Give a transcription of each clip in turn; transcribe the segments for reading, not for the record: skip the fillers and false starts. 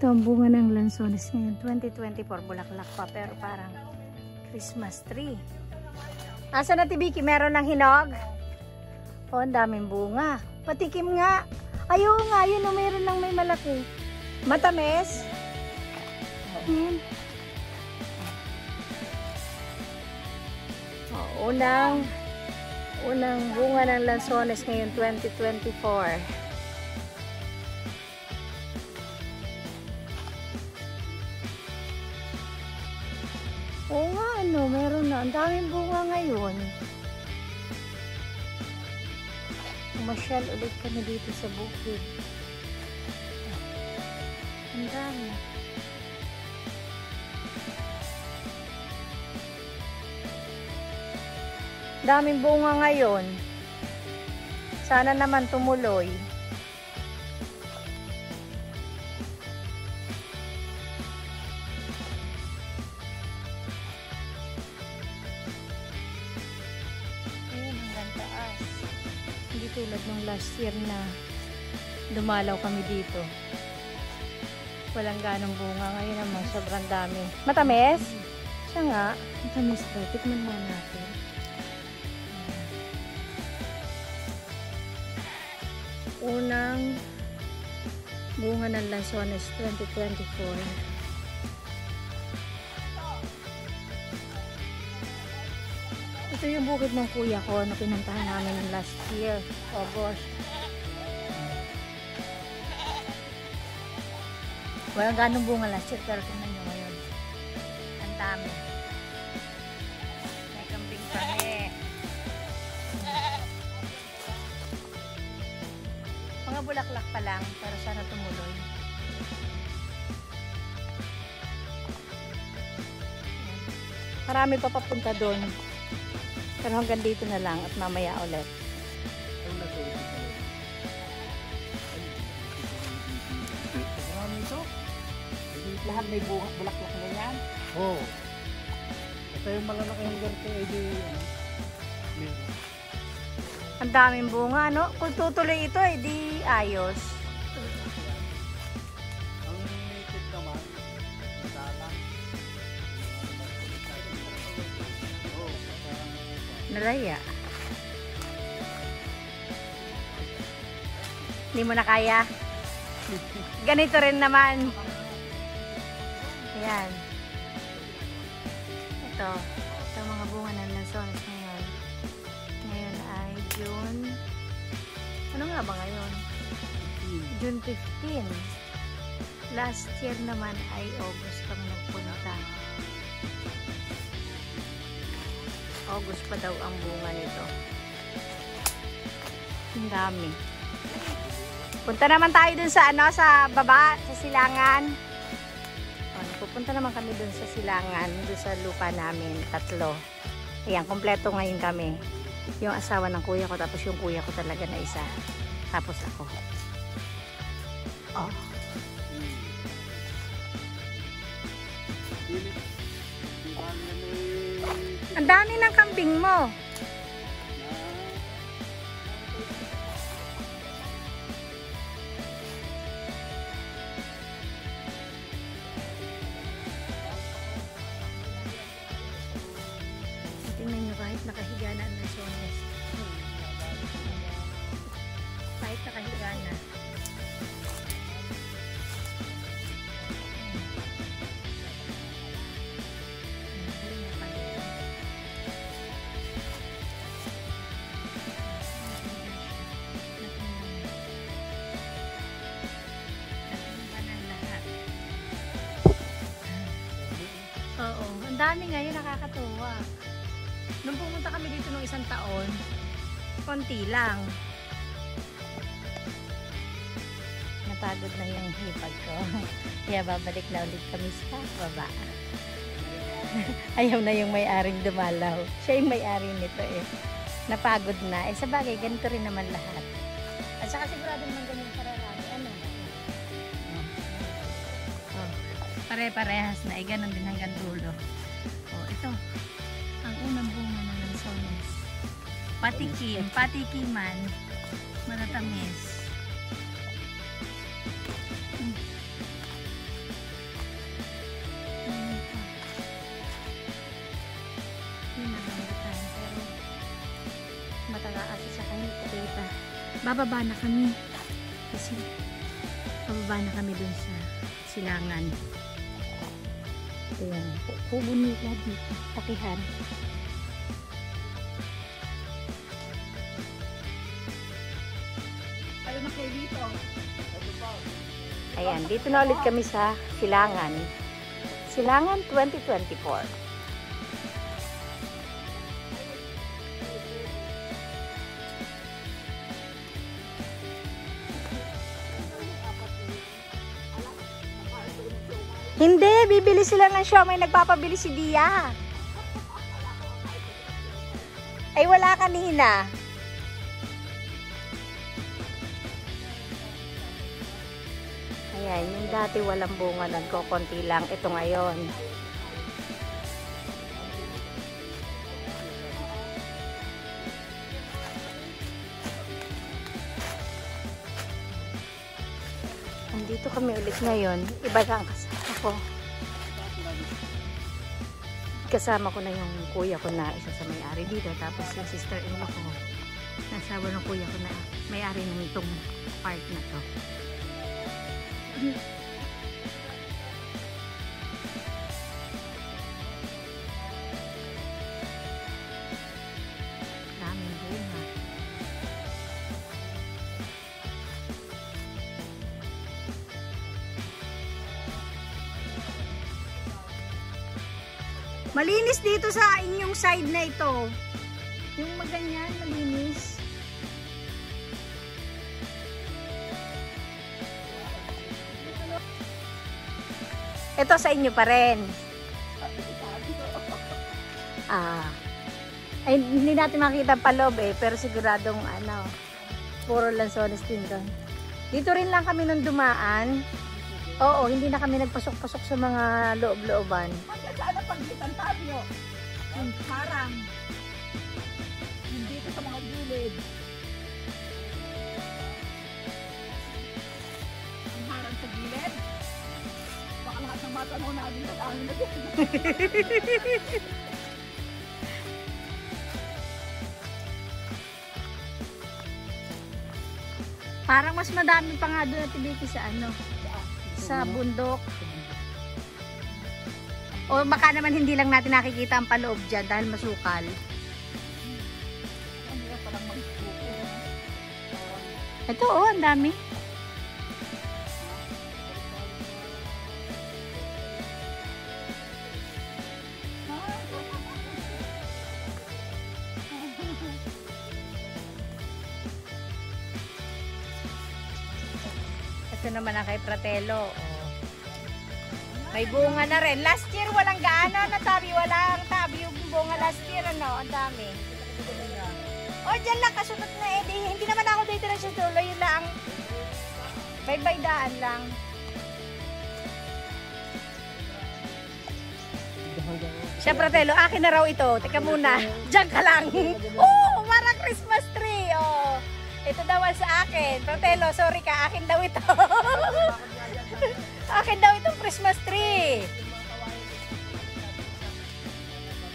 Ito ang bunga ng lansones ngayon. 2024, bulaklak pa, pero parang Christmas tree. Asa na Tibiki? Meron ng hinog? Oh, ang daming bunga. Patikim nga. Ayaw nga, yun o, meron ng may malaki. Matamis? Ayan. Oh, unang bunga ng lansones ngayon, 2024. Oo nga, ano, meron na. Ang daming bunga ngayon. Umasyal ulit kami dito sa bukid. Ang dami. Daming bunga ngayon. Sana naman tumuloy. Hindi tulad nung last year na dumalaw kami dito. Walang ganong bunga. Ngayon naman, sobrang dami. Matamis? Siya nga. Matamis daw. Tikman mo natin. Unang bunga ng lansones 2024. Ito yung bukid ng kuya ko na pinuntahan namin last year, August. Walang ganong bunga last year, pero tingnan nyo ngayon. Ang dami. May kambing kami. Mga bulaklak pa lang, pero sana tumuloy. Marami pa papunta doon. Pero hanggang dito na lang at mamaya ulit. Lahat may bulaklak na yan? Oo. Ito yung malalaki yung garte ay di meron. Ang daming bunga, no? Kung tutuloy ito, eh, di ayos. Ang native naman, madalang. Nalaya. Hindi mo na kaya. Ganito rin naman. Ayan. Ito mga bunga ng lansones ngayon. Ngayon ay June. Ano nga ba ngayon? June 15. Last year naman ay August kami nagpunta. August pa daw ang bunga nito. Ang dami. Punta naman tayo dun sa ano, sa baba, sa silangan. Pupunta naman kami dun sa silangan, dun sa lupa namin, 3. Ayan, kompleto ngayon kami. Yung asawa ng kuya ko, tapos yung kuya ko talaga na isa. Tapos ako. Oh. Ang dami ng kambing mo. Tingnan nyo, kahit nakahiga na ang lansones. Kahit nakahiga na. Oo, ang dami ngayon, nakakatuwa. Nung pumunta kami dito nung isang taon, konti lang. Napagod na yung hipag ko. Kaya babalik na ulit kami sa baba. Ayaw na yung may-aring dumalaw. Siya yung may-ari nito eh. Napagod na. Eh sa bagay, ganito rin naman lahat. At saka sigurado naman ganyan pararami. Ano? Oh. Pare-parehas na. Eh ganun din hanggang dulo. Oh, ito. Ang unang bunga ng lansones. Patikiman. Matatamis. bababa na kami. Kasi bababa na kami dun sa silangan. Ayan, kubo nila dito, takihan. Ayan, dito na ulit kami sa silangan. Silangan 2024. Hindi, bibili sila ng siomay, nagpapabili si Dia. Ay, wala kanina. Ayan, yung dati walang bunga, nagkokonti lang. Ito ngayon. Andito kami ulit ngayon. Iba lang kasama ko. Kasama ko na yung kuya ko na isa sa may-ari dito. Tapos yung sister-in-law ko. Nasawa ng kuya ko na may-ari ng itong part na to. Daming bunga. Malinis dito sa inyong side na ito. Yung maganyan, malinis. Ito sa inyo pa rin. Ay, hindi natin makita ang paloob eh, pero siguradong ano, puro lansones din doon. Dito rin lang kami nung dumaan. Oo, hindi na kami nagpasok-pasok sa mga loob-looban. Saan ang paglitan tayo? Parang hindi ko sa mga gilid. Ang harang sa gilid? Baka lahat ng matanaw natin sa amin na din. Parang mas madami pa nga doon at Tibiki sa ano, sa bundok. O baka naman hindi lang natin nakikita ang paloob dyan dahil masukal. Ito oh, ang dami. Ito naman ang kay Fratello. Oh. May bunga na rin. Last year walang gaano na tabi. Walang tabi yung bunga last year. Ano? Ang dami. O, dyan lang. Kasunod na eh. Hindi naman ako dito na siya tuloy. Yun lang. Bay-baydaan lang. Siya, Fratello. Akin na raw ito. Teka muna. Diyan ka lang. Oh, parang Christmas tree. Oh. Ito daw sa akin. Fratello, sorry ka. Akin daw ito. Akin daw itong Christmas tree.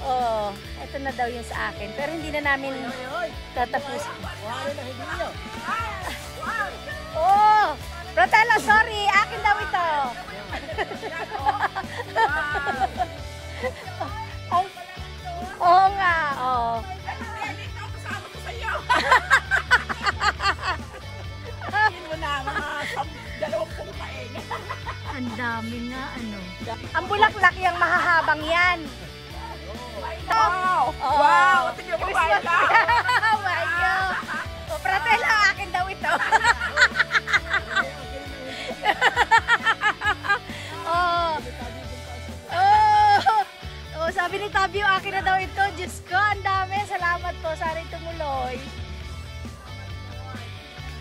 Oh, ito na daw yung sa akin. Pero hindi na namin tatapos. Oh, Fratello, sorry. Akin daw ito. Oo nga, oh. Ang dami nga, ano. Ang bulaklak yung mahahabang yan. Wow! Oh, wow! Tingnan mo ba ka? Oh my God! O, Fratello, akin daw ito. Oh. Oh, sabi ni Tabio, akin na daw ito. Diyos ko, ang dami. Salamat po. Sana tumuloy.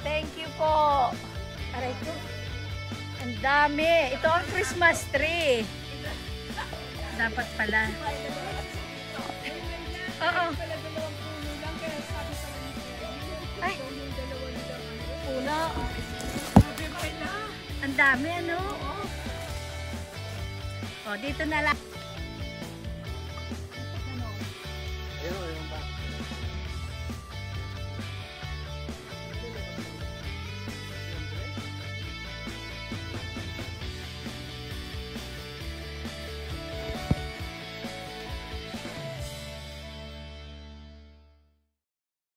Thank you po. Aray ko. Ang dami. Ito ang Christmas tree. Dapat pala. Oo. Ay. Puno. Ang dami, ano? Oh, dito na lang.